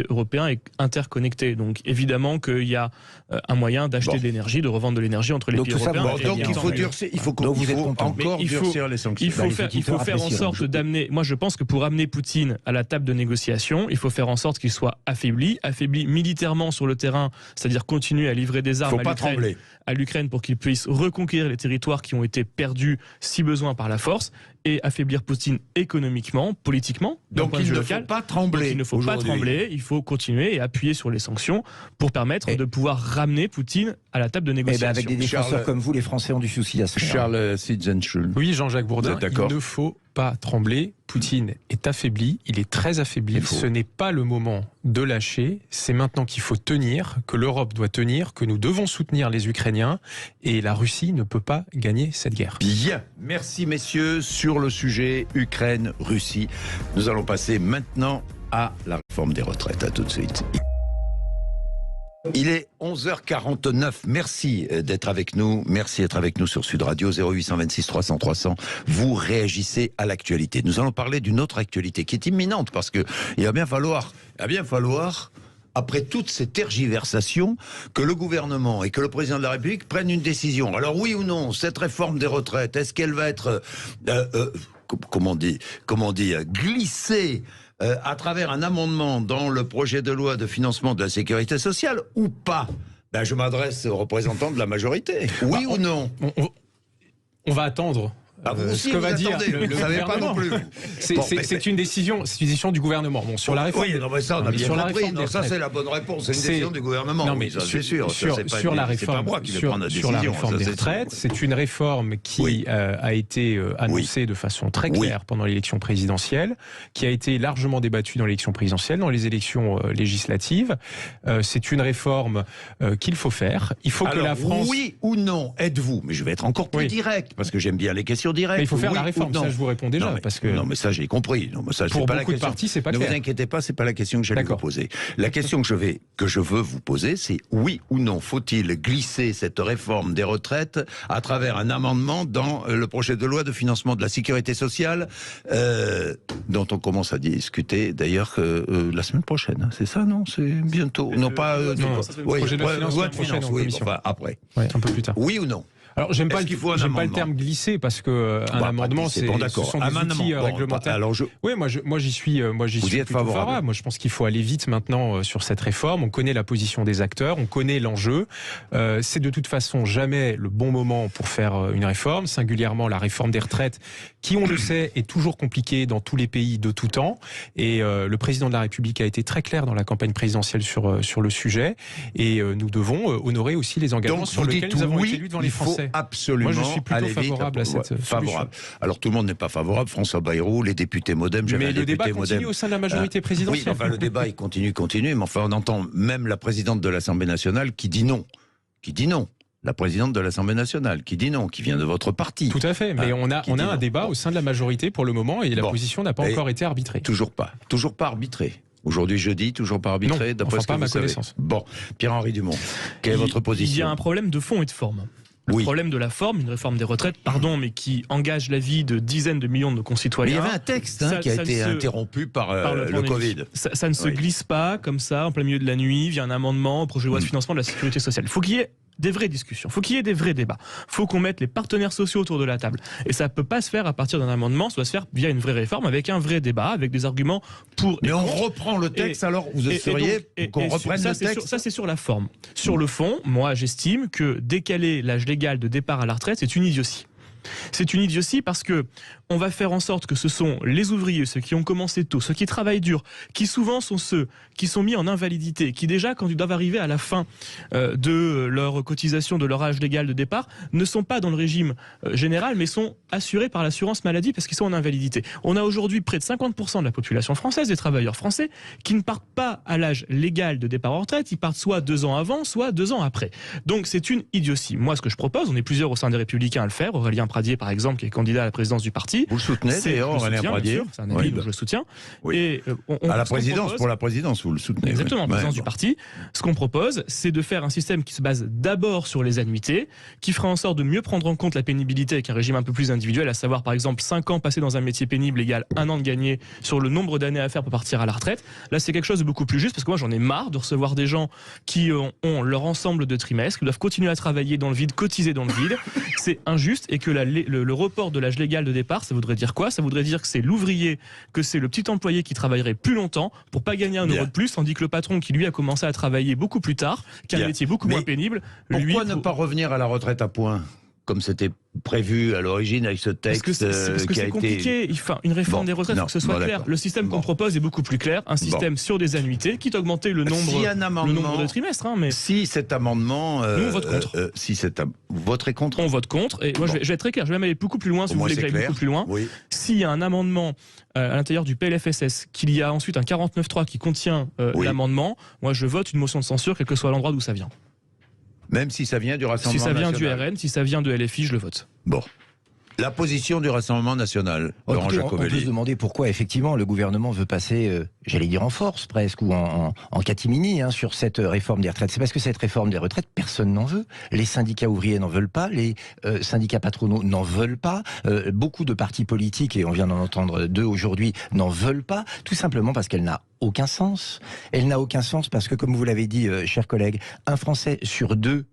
européen est interconnecté. Donc évidemment qu'il y a un moyen d'acheter de l'énergie, de revendre de l'énergie entre les pays européens. Donc il faut durcir, il faut encore durcir les sanctions. Il faut faire en sorte d'amener. Moi, je pense que pour amener Poutine à la table de négociation, il faut faire en sorte qu'il soit affaibli militairement sur le terrain, c'est-à-dire continuer à livrer des armes à l'Ukraine pour qu'il puisse reconquérir les territoires qui ont été perdus si besoin par la force, et affaiblir Poutine économiquement, politiquement. Donc il ne faut pas trembler. Il ne faut pas trembler, il faut continuer et appuyer sur les sanctions pour permettre de pouvoir ramener Poutine à la table de négociation. Avec des défenseurs comme vous, les Français ont du souci à se faire. Charles Sitzenschul. Oui, Jean-Jacques Bourdin, il ne faut pas trembler. Poutine est affaibli, il est très affaibli. Ce n'est pas le moment de lâcher. C'est maintenant qu'il faut tenir, que l'Europe doit tenir, que nous devons soutenir les Ukrainiens. Et la Russie ne peut pas gagner cette guerre. Bien. Merci messieurs. Sur le sujet Ukraine-Russie, nous allons passer maintenant à la réforme des retraites. À tout de suite. Il est 11h49. Merci d'être avec nous. Merci d'être avec nous sur Sud Radio 0826 300 300. Vous réagissez à l'actualité. Nous allons parler d'une autre actualité qui est imminente parce que il va bien falloir, après toutes ces tergiversations, que le gouvernement et que le président de la République prennent une décision. Alors oui ou non, cette réforme des retraites, est-ce qu'elle va être, comment dire, glissée à travers un amendement dans le projet de loi de financement de la sécurité sociale ou pas? Je m'adresse aux représentants de la majorité. Oui ou non? On va attendre ce que va dire le gouvernement. C'est une décision du gouvernement. Bon, sur la réforme. Oui, non, mais ça, on a bien compris. Non, ça, c'est la bonne réponse. C'est une décision du gouvernement. Non, mais ça, c'est sûr. Sur la réforme des retraites, c'est une réforme qui a été annoncée de façon très claire pendant l'élection présidentielle, qui a été largement débattue dans l'élection présidentielle, dans les élections législatives. C'est une réforme qu'il faut faire. Il faut que la France... Oui ou non, êtes-vous, mais je vais être encore plus direct, parce que j'aime bien les questions directes. Mais il faut faire la réforme, ça je vous réponds déjà. Non, mais ça j'ai compris. Non, mais ça, pour pas beaucoup la de partis, c'est pas clair. Ne vous inquiétez pas, c'est pas la question que j'allais vous poser. La question que je veux vous poser, c'est oui ou non, faut-il glisser cette réforme des retraites à travers un amendement dans le projet de loi de financement de la sécurité sociale, dont on commence à discuter d'ailleurs la semaine prochaine. C'est ça, non? C'est bientôt. Non, pas... projet de loi de finances, après. Ouais, un peu plus tard. Oui ou non? Alors, j'aime pas le terme glisser parce que un amendement, ce sont des outils réglementaires. Alors moi, j'y suis plutôt favorable. Moi, je pense qu'il faut aller vite maintenant sur cette réforme. On connaît la position des acteurs, on connaît l'enjeu. C'est de toute façon jamais le bon moment pour faire une réforme, singulièrement la réforme des retraites, qui, on le sait, est toujours compliquée dans tous les pays de tout temps. Et le président de la République a été très clair dans la campagne présidentielle sur le sujet. Et nous devons honorer aussi les engagements sur lesquels nous avons été élus devant les Français. Absolument. Moi, je suis plutôt favorable à cette solution. Alors, tout le monde n'est pas favorable. François Bayrou, les députés Modem, mais le débat continue au sein de la majorité présidentielle. Oui, enfin, le débat, il continue. Mais enfin, on entend même la présidente de l'Assemblée nationale qui dit non. La présidente de l'Assemblée nationale qui dit non, qui vient de votre parti. Tout à fait, mais on a un débat au sein de la majorité pour le moment et la position n'a pas encore été arbitrée. Toujours pas arbitrée. Aujourd'hui, jeudi, toujours pas arbitré, d'après ce que vous savez. Bon, Pierre-Henri Dumont, quelle est votre position? Il y a un problème de fond et de forme. Le problème de la forme, une réforme des retraites, mais qui engage la vie de dizaines de millions de nos concitoyens. Mais il y avait un texte qui a été interrompu par le Covid. Ça ne se glisse pas comme ça, en plein milieu de la nuit, via un amendement au projet de loi de financement de la sécurité sociale. Il faut qu'il y ait des vraies discussions, il faut qu'il y ait des vrais débats. Il faut qu'on mette les partenaires sociaux autour de la table. Et ça ne peut pas se faire à partir d'un amendement, ça doit se faire via une vraie réforme, avec un vrai débat, avec des arguments pour... Mais on reprend le texte, alors vous seriez qu'on reprenne le texte? Ça, c'est sur la forme. Sur le fond, moi, j'estime que décaler l'âge légal de départ à la retraite, c'est une idiotie. C'est une idiotie parce que on va faire en sorte que ce sont les ouvriers, ceux qui ont commencé tôt, ceux qui travaillent dur, qui souvent sont ceux qui sont mis en invalidité, qui déjà, quand ils doivent arriver à la fin de leur cotisation, de leur âge légal de départ, ne sont pas dans le régime général, mais sont assurés par l'assurance maladie parce qu'ils sont en invalidité. On a aujourd'hui près de 50% de la population française, des travailleurs français, qui ne partent pas à l'âge légal de départ en retraite, ils partent soit 2 ans avant, soit 2 ans après. Donc c'est une idiotie. Moi, ce que je propose, on est plusieurs au sein des Républicains à le faire, Aurélien Pradier, par exemple, qui est candidat à la présidence du parti. Vous le soutenez d'ailleurs, Aurélien Pradier? C'est un ami, je le soutiens. Oui. Et à la présidence, pour la présidence, vous le soutenez. Exactement, en présidence du parti. Ce qu'on propose, c'est de faire un système qui se base d'abord sur les annuités, qui fera en sorte de mieux prendre en compte la pénibilité avec un régime un peu plus individuel, à savoir par exemple 5 ans passés dans un métier pénible égale 1 an de gagné sur le nombre d'années à faire pour partir à la retraite. Là, c'est quelque chose de beaucoup plus juste, parce que moi, j'en ai marre de recevoir des gens qui ont leur ensemble de trimestres, qui doivent continuer à travailler dans le vide, cotiser dans le vide. C'est injuste, et que le report de l'âge légal de départ, ça voudrait dire quoi? Ça voudrait dire que c'est l'ouvrier, que c'est le petit employé qui travaillerait plus longtemps pour pas gagner 1 euro de plus, tandis que le patron qui lui a commencé à travailler beaucoup plus tard, qui a un métier beaucoup moins pénible. Pourquoi ne pas revenir à la retraite à points, comme c'était prévu à l'origine avec ce texte? Parce que c'est compliqué. Enfin, une réforme des retraites, il faut que ce soit clair. Le système qu'on propose est beaucoup plus clair. Un système sur des annuités, quitte à augmenter le nombre de trimestres. Mais si cet amendement... nous, on vote contre. Vous voterez contre? On vote contre. Et moi, je vais être très clair. Je vais même aller beaucoup plus loin, si vous voulez que j'aille beaucoup plus loin. Oui. S'il y a un amendement à l'intérieur du PLFSS, qu'il y a ensuite un 49.3 qui contient l'amendement, moi, je vote une motion de censure, quel que soit l'endroit d'où ça vient. Même si ça vient du Rassemblement national. Si ça vient du RN, si ça vient de LFI, je le vote. Bon. La position du Rassemblement national, Laurent Jacobelli. On peut se demander pourquoi, effectivement, le gouvernement veut passer, j'allais dire en force presque, ou en catimini, sur cette réforme des retraites. C'est parce que cette réforme des retraites, personne n'en veut. Les syndicats ouvriers n'en veulent pas, les syndicats patronaux n'en veulent pas, beaucoup de partis politiques, et on vient d'en entendre 2 aujourd'hui, n'en veulent pas, tout simplement parce qu'elle n'a aucun sens. Elle n'a aucun sens parce que, comme vous l'avez dit, chers collègues, un Français sur 2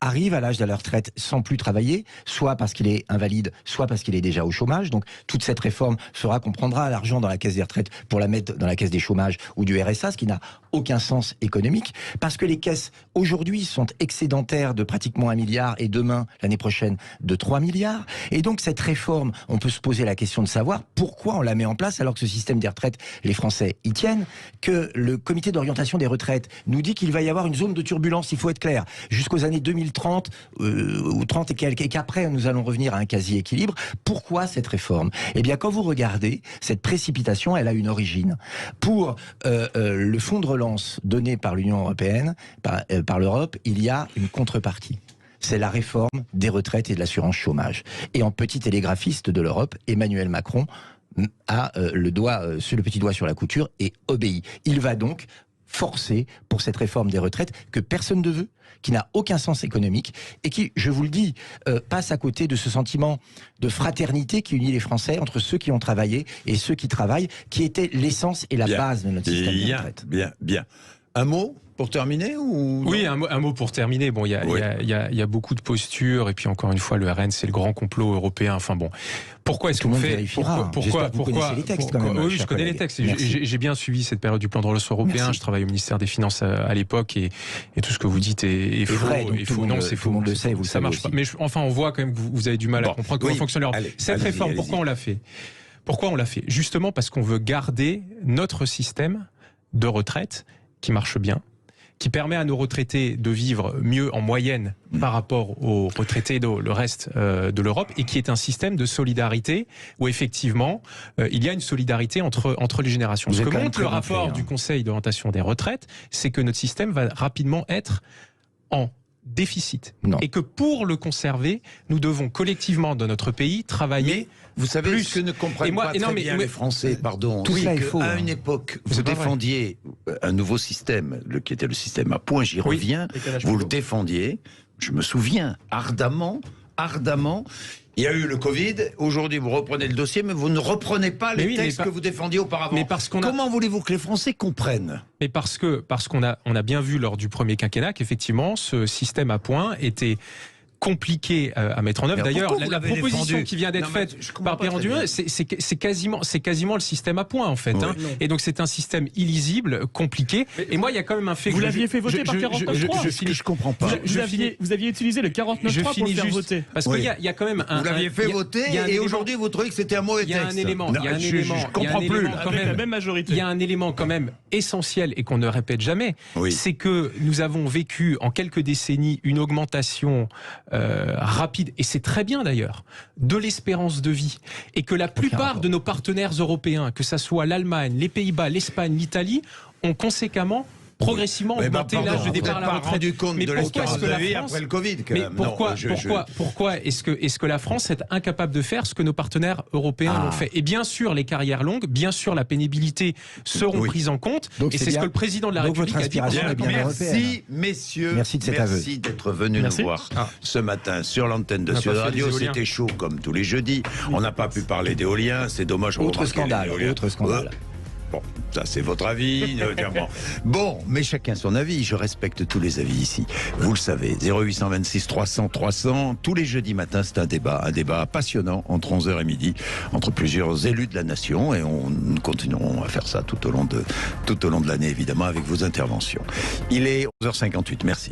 arrive à l'âge de la retraite sans plus travailler, soit parce qu'il est invalide, soit parce qu'il est déjà au chômage. Donc toute cette réforme fera qu'on prendra l'argent dans la caisse des retraites pour la mettre dans la caisse des chômages ou du RSA, ce qui n'a aucun sens économique, parce que les caisses aujourd'hui sont excédentaires de pratiquement 1 milliard et demain, l'année prochaine, de 3 milliards. Et donc cette réforme, on peut se poser la question de savoir pourquoi on la met en place alors que ce système des retraites, les Français y tiennent, que le comité d'orientation des retraites nous dit qu'il va y avoir une zone de turbulence, il faut être clair, jusqu'aux années 2030 ou 30 et quelques, et qu'après nous allons revenir à un quasi-équilibre. Pourquoi cette réforme? Eh bien, quand vous regardez, cette précipitation, elle a une origine. Pour le fonds de relance donné par l'Union européenne, par l'Europe, il y a une contrepartie. C'est la réforme des retraites et de l'assurance chômage. Et en petit télégraphiste de l'Europe, Emmanuel Macron a le petit doigt sur la couture et obéit. Il va donc forcer pour cette réforme des retraites que personne ne veut, qui n'a aucun sens économique et qui, je vous le dis, passe à côté de ce sentiment de fraternité qui unit les Français entre ceux qui ont travaillé et ceux qui travaillent, qui était l'essence et la base de notre système de retraite. Bien. Un mot pour terminer ou... Oui, un mot pour terminer. Bon, il y a beaucoup de postures et puis encore une fois, le RN, c'est le grand complot européen. Enfin bon, pourquoi est-ce qu'on fait... Pourquoi vous connaissez les textes quand même. Oui, je connais les textes. J'ai bien suivi cette période du plan de relance européen. Merci. Je travaille au ministère des Finances à l'époque et tout ce que vous dites est faux. Vrai, Non, c'est faux. Tout le monde le sait, vous le savez. Ça marche pas. Mais enfin, on voit quand même que vous avez du mal à comprendre comment fonctionne l'Europe. Cette réforme, pourquoi on l'a fait? Pourquoi on l'a fait? Justement parce qu'on veut garder notre système de retraite qui marche bien, qui permet à nos retraités de vivre mieux en moyenne par rapport aux retraités de le reste de l'Europe, et qui est un système de solidarité où effectivement il y a une solidarité entre les générations. Ce que montre le rapport du Conseil d'orientation des retraites, c'est que notre système va rapidement être en déficit. Et que pour le conserver, nous devons collectivement dans notre pays travailler. Vous savez ce que ne comprennent pas très bien les Français, Tout ça est faux. À une époque, vous défendiez un nouveau système, qui était le système à points, j'y reviens, vous le défendiez, je me souviens, ardemment. Il y a eu le Covid, aujourd'hui vous reprenez le dossier, mais vous ne reprenez pas les textes que vous défendiez auparavant. Mais comment voulez-vous que les Français comprennent? Mais parce qu'on a bien vu lors du premier quinquennat qu'effectivement ce système à points était compliqué à mettre en œuvre. D'ailleurs, la proposition qui vient d'être faite par Pierre Anduin, c'est quasiment le système à points en fait. Oui. Et donc c'est un système illisible, compliqué. Et moi, il y a quand même un fait. Vous l'aviez fait voter par 49.3. Je comprends pas. Vous aviez utilisé le 49.3 pour le faire voter. Parce qu'il y a quand même un. Vous l'aviez fait voter et aujourd'hui vous trouvez que c'était un mauvais texte. Il y a un élément. Je comprends plus. Avec la même majorité. Il y a un élément quand même essentiel et qu'on ne répète jamais. C'est que nous avons vécu en quelques décennies une augmentation rapide, et c'est très bien d'ailleurs, de l'espérance de vie, et que la plupart de nos partenaires européens, que ça soit l'Allemagne, les Pays-Bas, l'Espagne, l'Italie, ont conséquemment progressivement augmenté l'âge de départ à la retraite. Mais pourquoi est-ce que la France, après le Covid, quand même. Pourquoi est-ce que la France est incapable de faire ce que nos partenaires européens l'ont fait? Et bien sûr, les carrières longues, bien sûr, la pénibilité seront prises en compte. Donc, et c'est ce que le président de la République a dit. Merci, messieurs. Merci de cet aveu. Merci d'être venus nous voir ce matin sur l'antenne de Sud Radio. C'était chaud comme tous les jeudis. On n'a pas pu parler d'éolien. C'est dommage. Autre scandale. Bon, ça c'est votre avis. Bon, mais chacun son avis. Je respecte tous les avis ici. Vous le savez. 0826 300 300. Tous les jeudis matins, c'est un débat passionnant entre 11h et midi, entre plusieurs élus de la nation, et nous continuerons à faire ça tout au long de l'année, évidemment, avec vos interventions. Il est 11h58. Merci.